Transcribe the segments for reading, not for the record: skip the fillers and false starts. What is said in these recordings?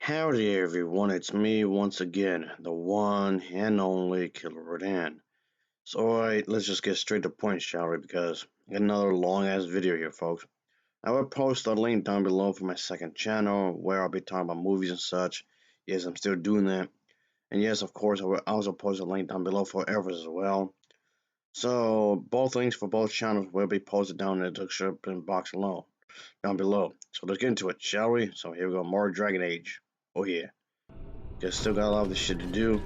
Howdy everyone, it's me once again, the one and only Killerrodan. So alright, let's just get straight to the point, shall we, because I got another long ass video here, folks. I will post a link down below for my second channel, where I'll be talking about movies and such. Yes, I'm still doing that. And yes, of course, I will also post a link down below for others as well. So, both links for both channels will be posted down in the description box down below. So let's get into it, shall we? So here we go, more Dragon Age. Oh yeah. Just still got a lot of this shit to do.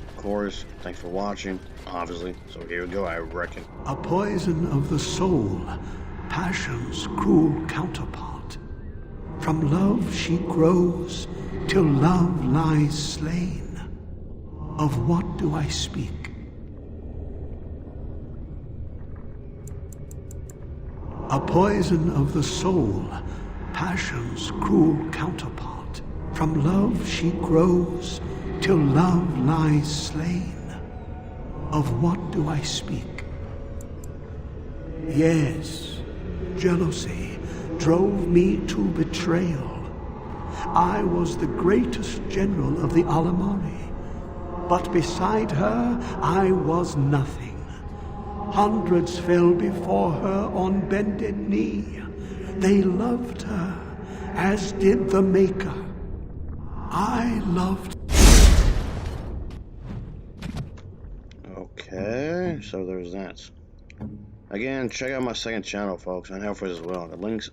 Of course, thanks for watching, obviously. So here we go, I reckon. A poison of the soul, passion's cruel counterpart. From love she grows, till love lies slain. Of what do I speak? A poison of the soul, passion's cruel counterpart. From love she grows, till love lies slain. Of what do I speak? Yes, jealousy drove me to betrayal. I was the greatest general of the Alamari, but beside her I was nothing. Hundreds fell before her on bended knee. They loved her, as did the Maker. I loved. Okay, so there's that. Again, check out my second channel, folks, and help for it as well. The links,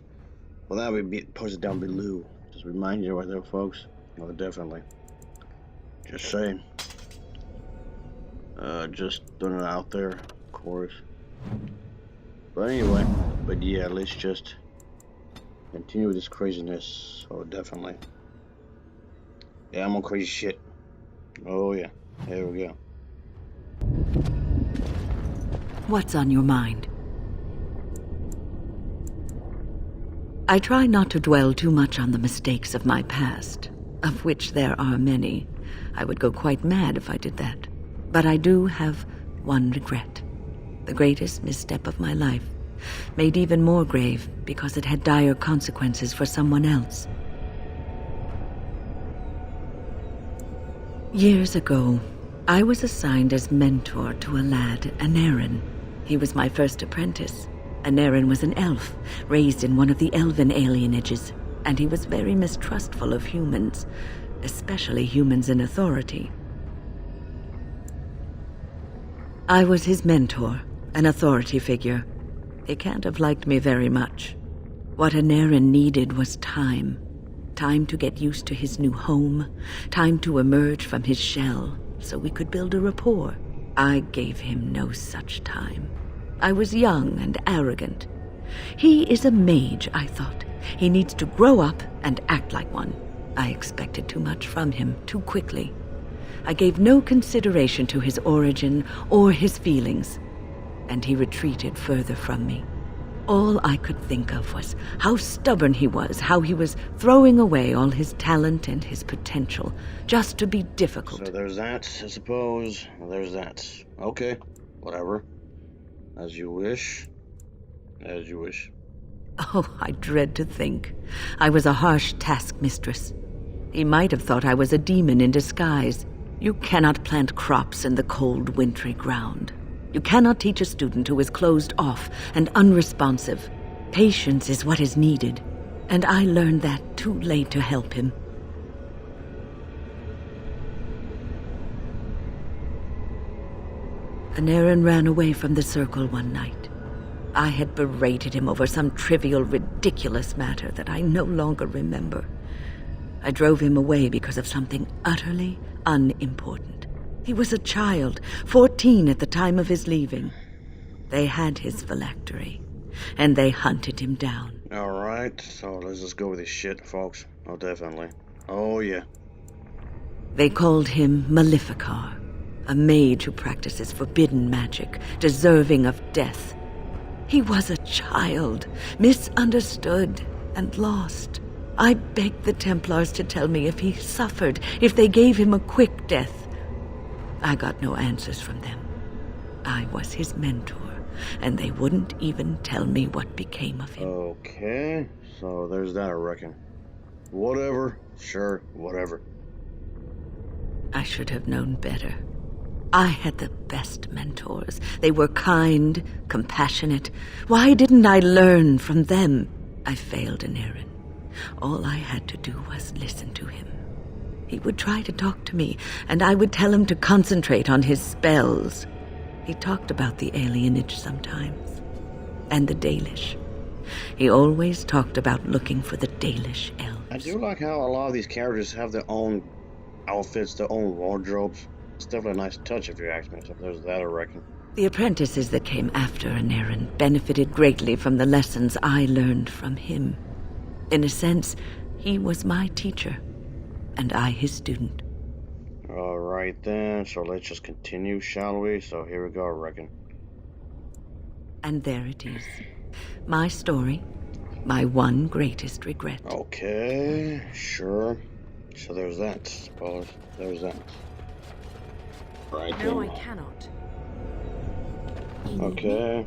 well, that will be posted down below. Just remind you right there, folks. Oh, definitely. Just saying. Just throwing it out there, of course. But anyway, but yeah, let's just continue with this craziness. Oh, definitely. Yeah, I'm on crazy shit. Oh yeah, here we go. What's on your mind? I try not to dwell too much on the mistakes of my past, of which there are many. I would go quite mad if I did that. But I do have one regret. The greatest misstep of my life, made even more grave because it had dire consequences for someone else. Years ago, I was assigned as mentor to a lad, Anarin. He was my first apprentice. Anarin was an elf, raised in one of the elven alienages, and he was very mistrustful of humans, especially humans in authority. I was his mentor, an authority figure. He can't have liked me very much. What Anarin needed was time. Time to get used to his new home, time to emerge from his shell, so we could build a rapport. I gave him no such time. I was young and arrogant. He is a mage, I thought. He needs to grow up and act like one. I expected too much from him too quickly. I gave no consideration to his origin or his feelings, and he retreated further from me. All I could think of was how stubborn he was, how he was throwing away all his talent and his potential just to be difficult. So there's that, I suppose. There's that. Okay, whatever. As you wish. As you wish. Oh, I dread to think. I was a harsh taskmistress. He might have thought I was a demon in disguise. You cannot plant crops in the cold, wintry ground. You cannot teach a student who is closed off and unresponsive. Patience is what is needed, and I learned that too late to help him. Anarin ran away from the circle one night. I had berated him over some trivial, ridiculous matter that I no longer remember. I drove him away because of something utterly unimportant. He was a child, 14 at the time of his leaving. They had his phylactery, and they hunted him down. Alright, so let's just go with this shit, folks. Oh, definitely. Oh, yeah. They called him Maleficar, a mage who practices forbidden magic, deserving of death. He was a child, misunderstood and lost. I begged the Templars to tell me if he suffered, if they gave him a quick death. I got no answers from them. I was his mentor, and they wouldn't even tell me what became of him. Okay, so there's that, I reckon. Whatever. Sure, whatever. I should have known better. I had the best mentors. They were kind, compassionate. Why didn't I learn from them? I failed Anarin. All I had to do was listen to him. He would try to talk to me, and I would tell him to concentrate on his spells. He talked about the alienage sometimes, and the Dalish. He always talked about looking for the Dalish elves. I do like how a lot of these characters have their own outfits, their own wardrobes. It's definitely a nice touch if you ask me, so there's that, I reckon. The apprentices that came after Anarin benefited greatly from the lessons I learned from him. In a sense, he was my teacher, and I his student. Alright then, so let's just continue, shall we? So here we go, I reckon. And there it is. My story, my one greatest regret. Okay, sure. So there's that, I suppose. There's that. Right No, then. I cannot. Okay,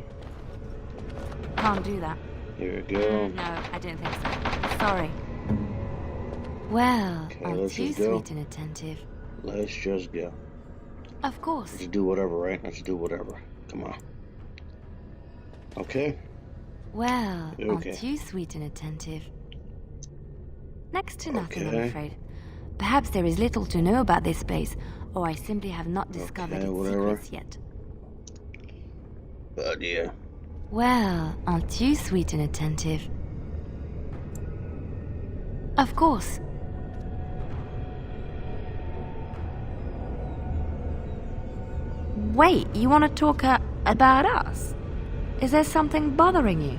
Can't do that. here we go. No, I don't think so. Sorry. Well, Okay, aren't let's you just go. sweet and attentive? Let's just go. Of course. Let's do whatever, right? Let's do whatever. Come on. Okay. Well, Okay. aren't you sweet and attentive? Next to nothing, I'm Okay. afraid. Perhaps there is little to know about this space, or I simply have not discovered Okay, its whatever. secrets yet. But yeah. Well, aren't you sweet and attentive? Of course. Wait, you want to talk about us? Is there something bothering you?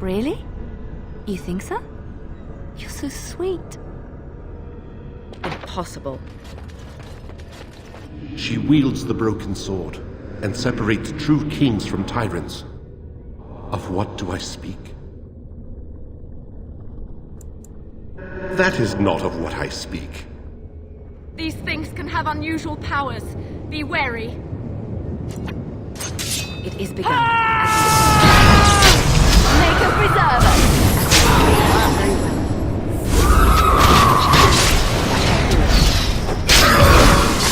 Really? You think so? You're so sweet. Impossible. She wields the broken sword and separates true kings from tyrants. Of what do I speak? That is not of what I speak. These things can have unusual powers. Be wary. It is begun. Make a preserver.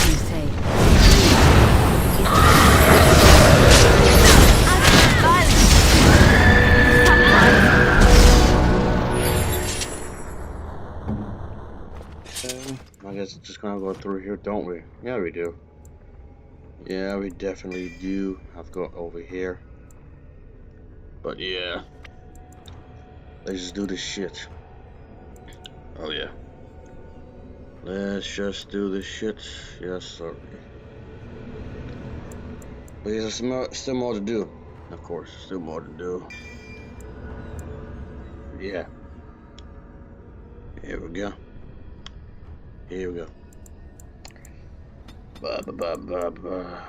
You say. I guess just gonna go through here, don't we? Yeah, we do. Yeah, we definitely do have to go over here. But yeah. Let's just do this shit. Oh yeah. Let's just do this shit. Yes, sir. But there's still more to do. Of course, still more to do. Yeah. Here we go. Here we go. Ba ba ba ba ba.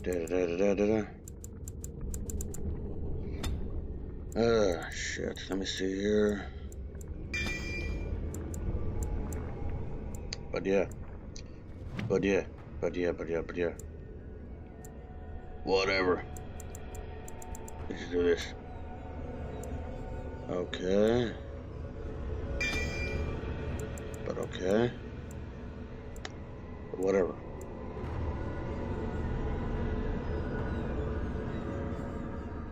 Da da da da da da. Shit. Let me see here. But yeah. Whatever. Let's do this. Okay. But okay. But whatever.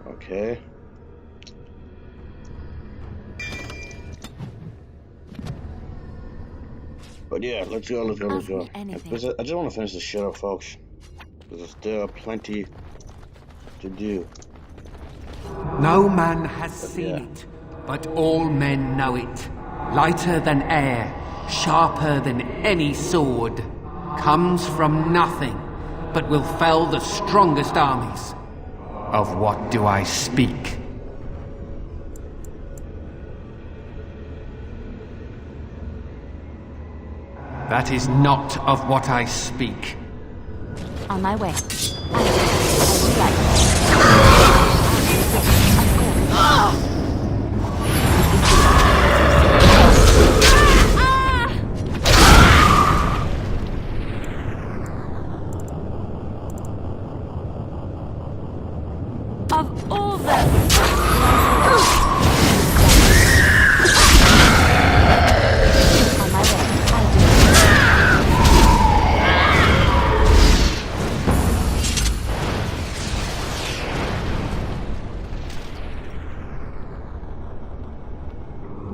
Okay. But yeah, let's go. Ask me anything. Because I just want to finish this shit up, folks. Because there's still plenty to do. No man has seen yeah. it, but all men know it. Lighter than air, sharper than any sword. Comes from nothing, but will fell the strongest armies. Of what do I speak? That is not of what I speak. On my way. of all them. On my way. I'll do it.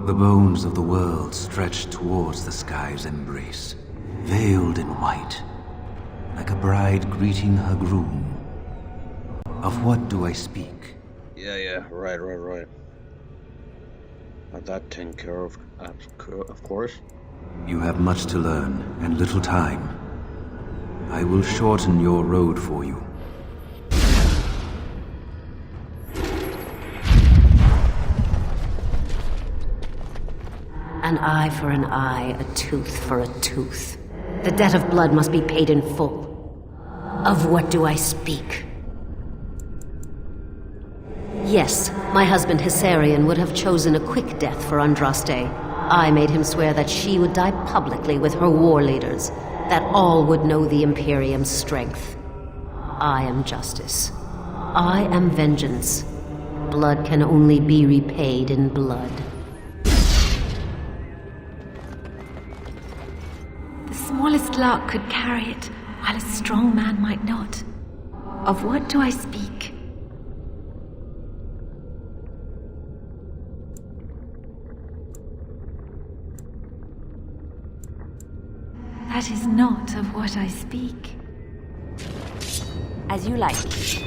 The bones of the world stretched towards the sky's embrace, veiled in white, like a bride greeting her groom. Of what do I speak? Yeah, right. Got that taken care of course. You have much to learn and little time. I will shorten your road for you. An eye for an eye, a tooth for a tooth. The debt of blood must be paid in full. Of what do I speak? Yes, my husband Hysarion would have chosen a quick death for Andraste. I made him swear that she would die publicly with her war leaders, that all would know the Imperium's strength. I am justice. I am vengeance. Blood can only be repaid in blood. The smallest lark could carry it, while a strong man might not. Of what do I speak? That is not of what I speak. As you like. It's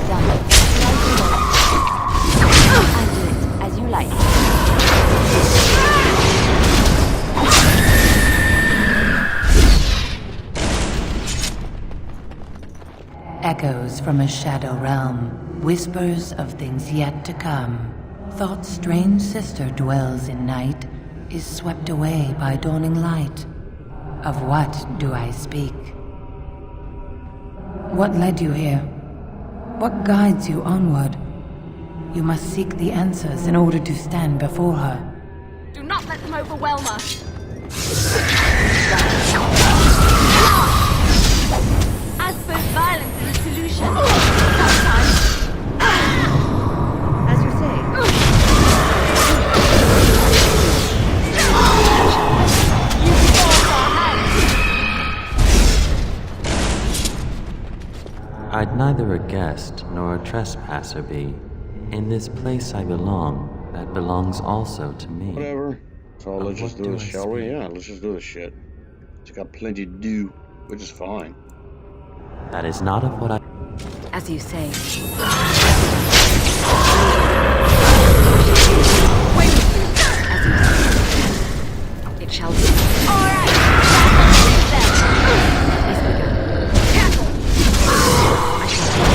done. I'll do it. As you like. Echoes from a shadow realm, whispers of things yet to come. Thought's strange sister dwells in night, is swept away by dawning light. Of what do I speak? What led you here? What guides you onward? You must seek the answers in order to stand before her. Do not let them overwhelm us. I suppose violence is a solution. Sometimes. As you say. You force our hands. I'd neither a guest nor a trespasser be. In this place I belong, that belongs also to me. Whatever. So let's just do this, shall we? Yeah, let's just do this shit. It's got plenty to do, which is fine. That is not of what I... As you say. Wait. As you say. It shall be. All right. Peace begun. I shall be.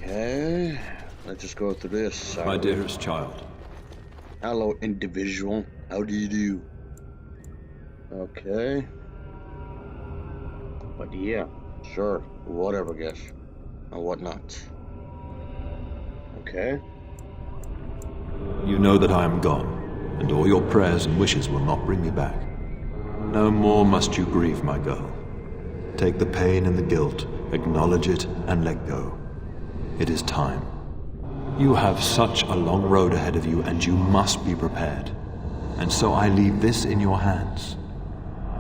Okay, let's just go through this. My dearest child. Hello, individual. How do you do? Okay. But yeah, sure, whatever, guess. And whatnot. Okay. You know that I am gone, and all your prayers and wishes will not bring me back. No more must you grieve, my girl. Take the pain and the guilt, acknowledge it, and let go. It is time. You have such a long road ahead of you, and you must be prepared. And so I leave this in your hands.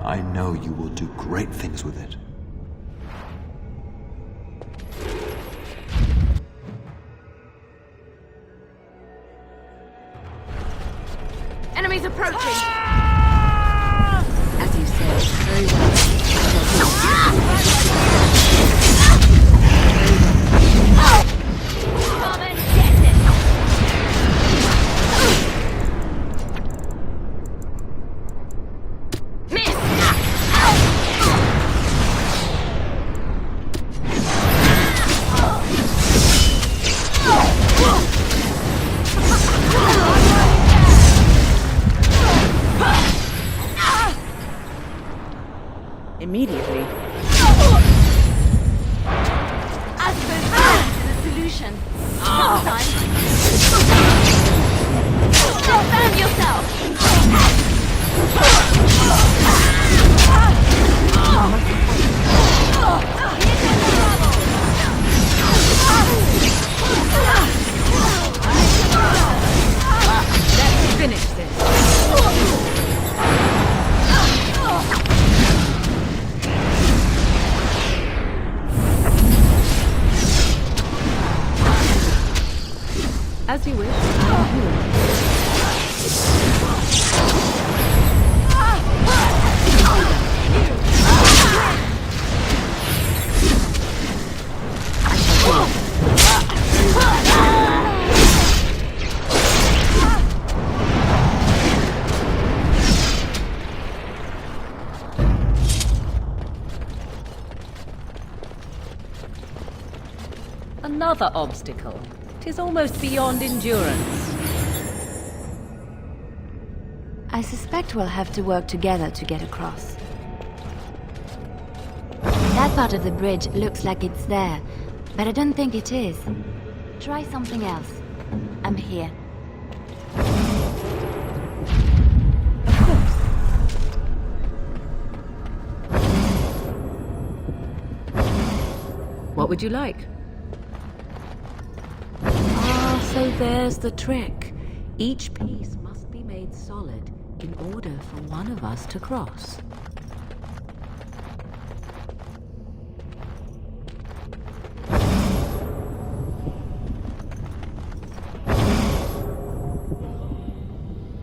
I know you will do great things with it. Enemies approaching. As you say. Very well. Come and get it. Miss. direction. Sometimes. Defend yourself! Let's finish this. As you wish. Another obstacle. 'Tis almost beyond endurance. I suspect we'll have to work together to get across. That part of the bridge looks like it's there, but I don't think it is. Try something else. I'm here. What would you like? So there's the trick. Each piece must be made solid in order for one of us to cross.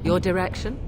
Your direction?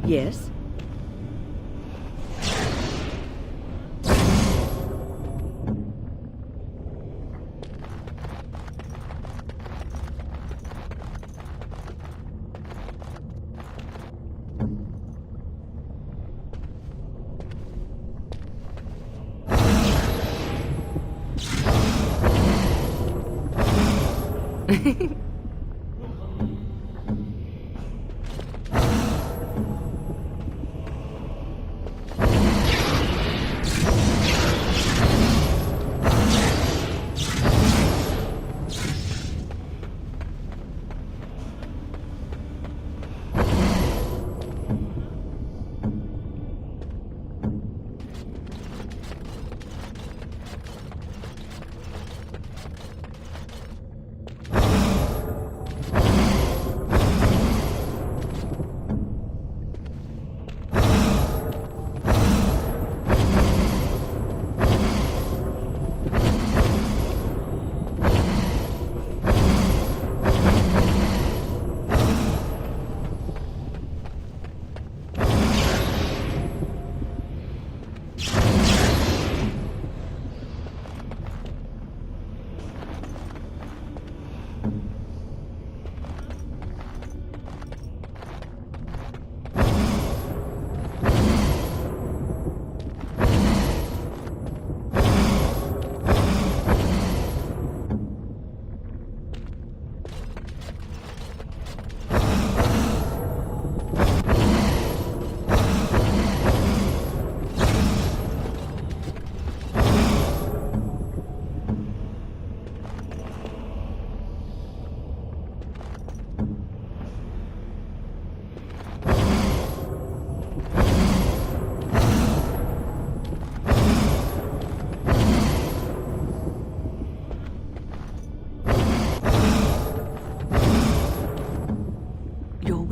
Yes?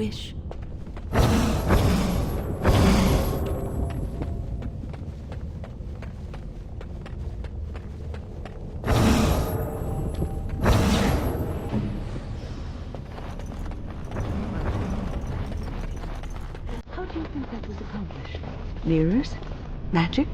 wish. How do you think that was accomplished? Mirrors? Magic?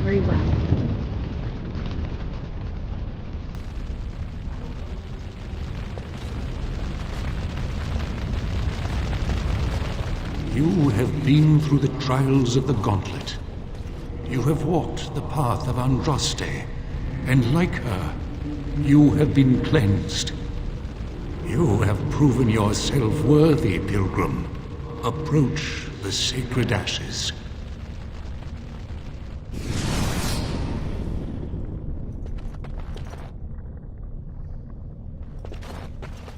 Very well. You have been through the trials of the Gauntlet. You have walked the path of Andraste, and like her, you have been cleansed. You have proven yourself worthy, pilgrim. Approach the sacred ashes.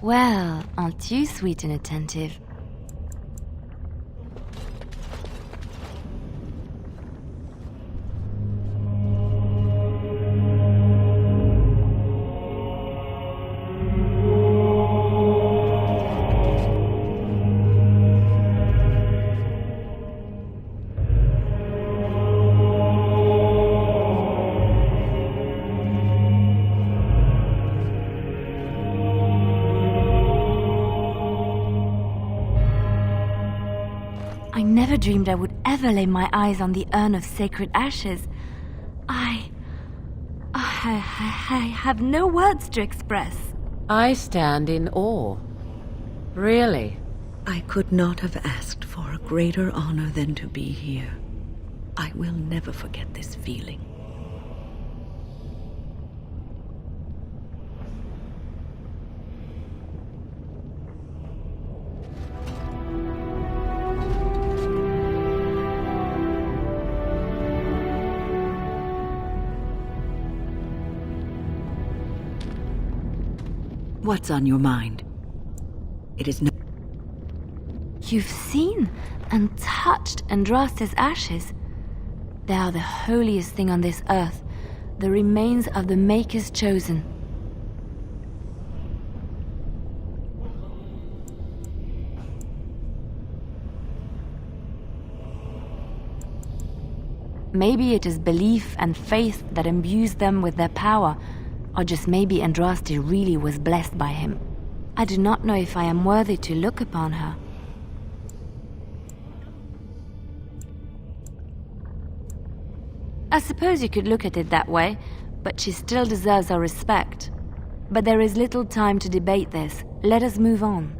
Well, aren't you sweet and attentive? I never dreamed I would ever lay my eyes on the urn of sacred ashes. I have no words to express. I stand in awe. Really? I could not have asked for a greater honor than to be here. I will never forget this feeling. What's on your mind? It is no... You've seen and touched Andraste's ashes. They are the holiest thing on this earth, the remains of the Maker's chosen. Maybe it is belief and faith that imbues them with their power, or just maybe Andraste really was blessed by him. I do not know if I am worthy to look upon her. I suppose you could look at it that way, but she still deserves our respect. But there is little time to debate this. Let us move on.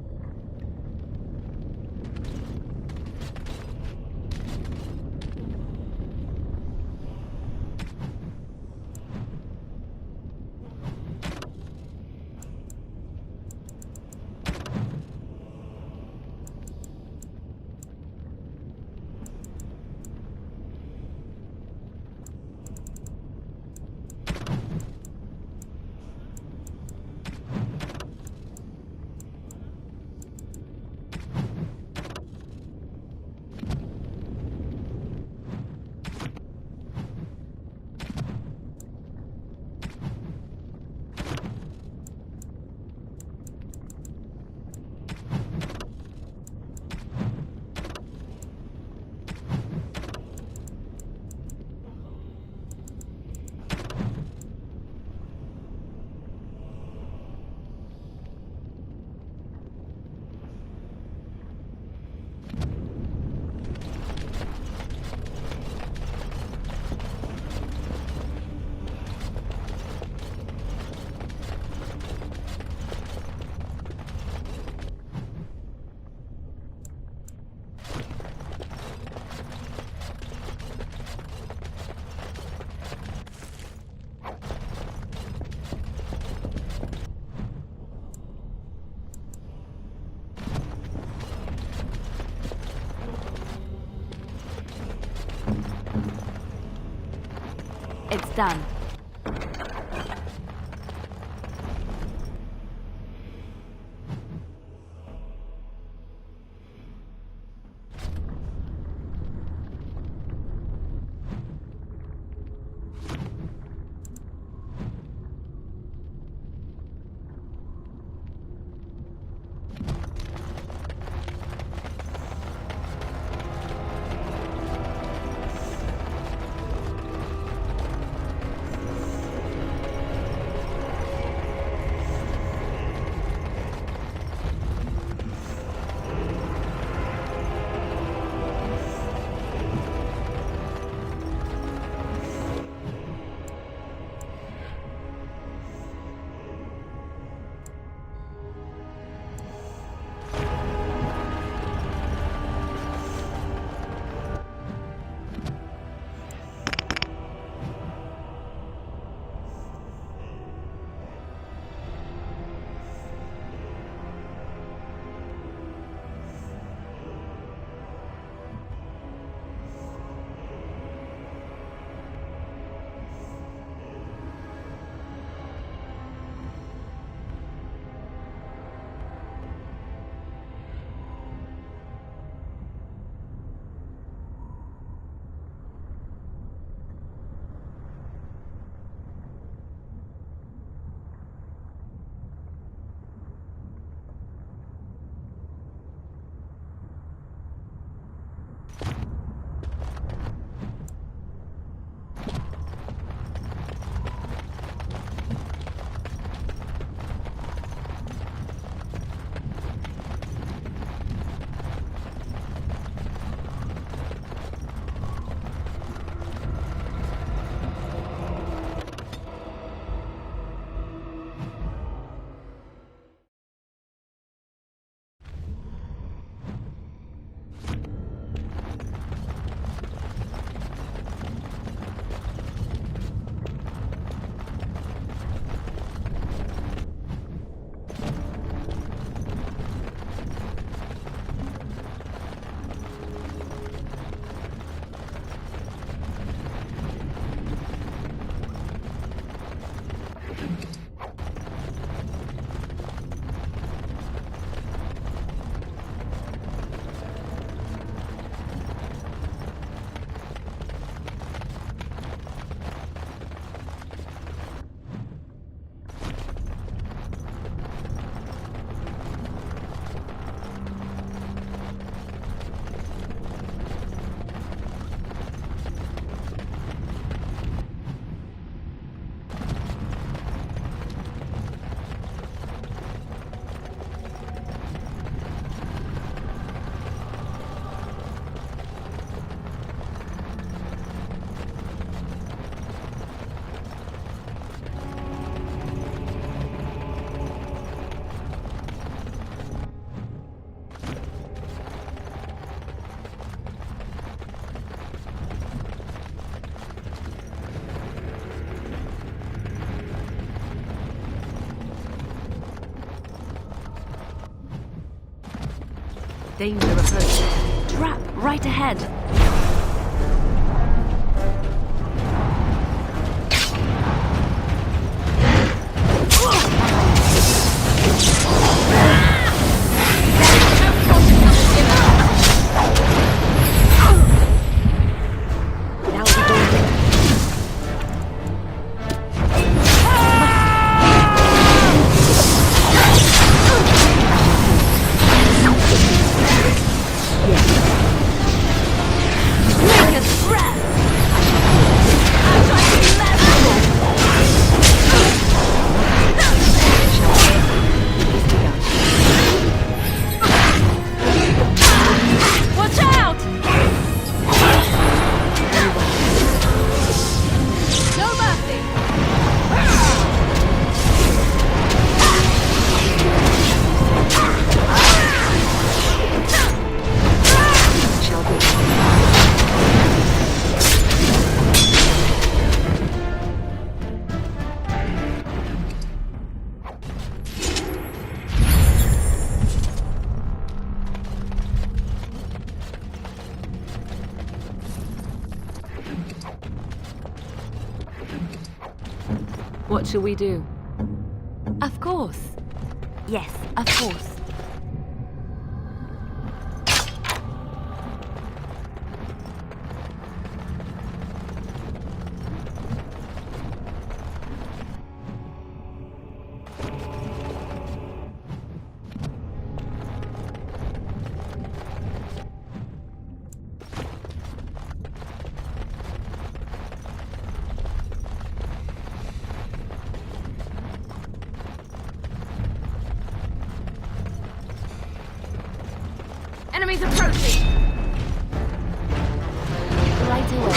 It's done. Danger approaching. Trap right ahead. What shall we do? Of course. Yes, of course. Enemies approaching! Right away.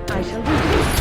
I shall do this.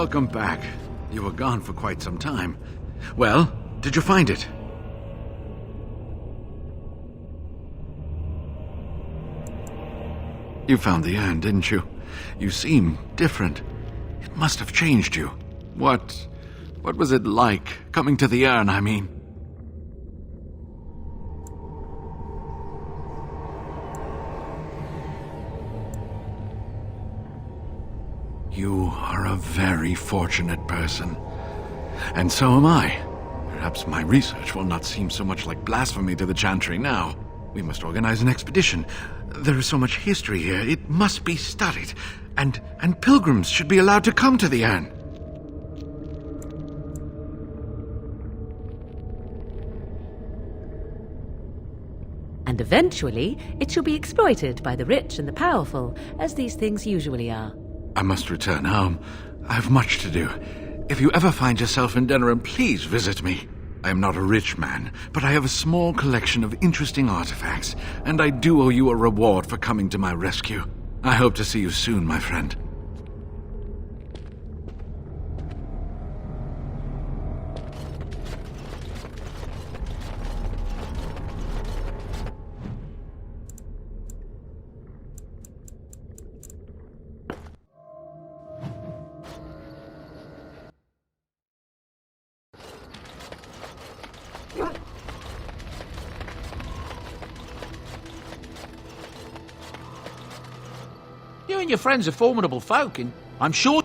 welcome back. You were gone for quite some time. Well, did you find it? You found the urn, didn't you? You seem different. It must have changed you. What was it like, coming to the urn, I mean? You are a very fortunate person. And so am I. Perhaps my research will not seem so much like blasphemy to the Chantry now. We must organize an expedition. There is so much history here, it must be studied. And pilgrims should be allowed to come to the urn. And eventually, it shall be exploited by the rich and the powerful, as these things usually are. I must return home. I have much to do. If you ever find yourself in Denerim, please visit me. I am not a rich man, but I have a small collection of interesting artifacts, and I do owe you a reward for coming to my rescue. I hope to see you soon, my friend. You and your friends are formidable folk, and I'm sure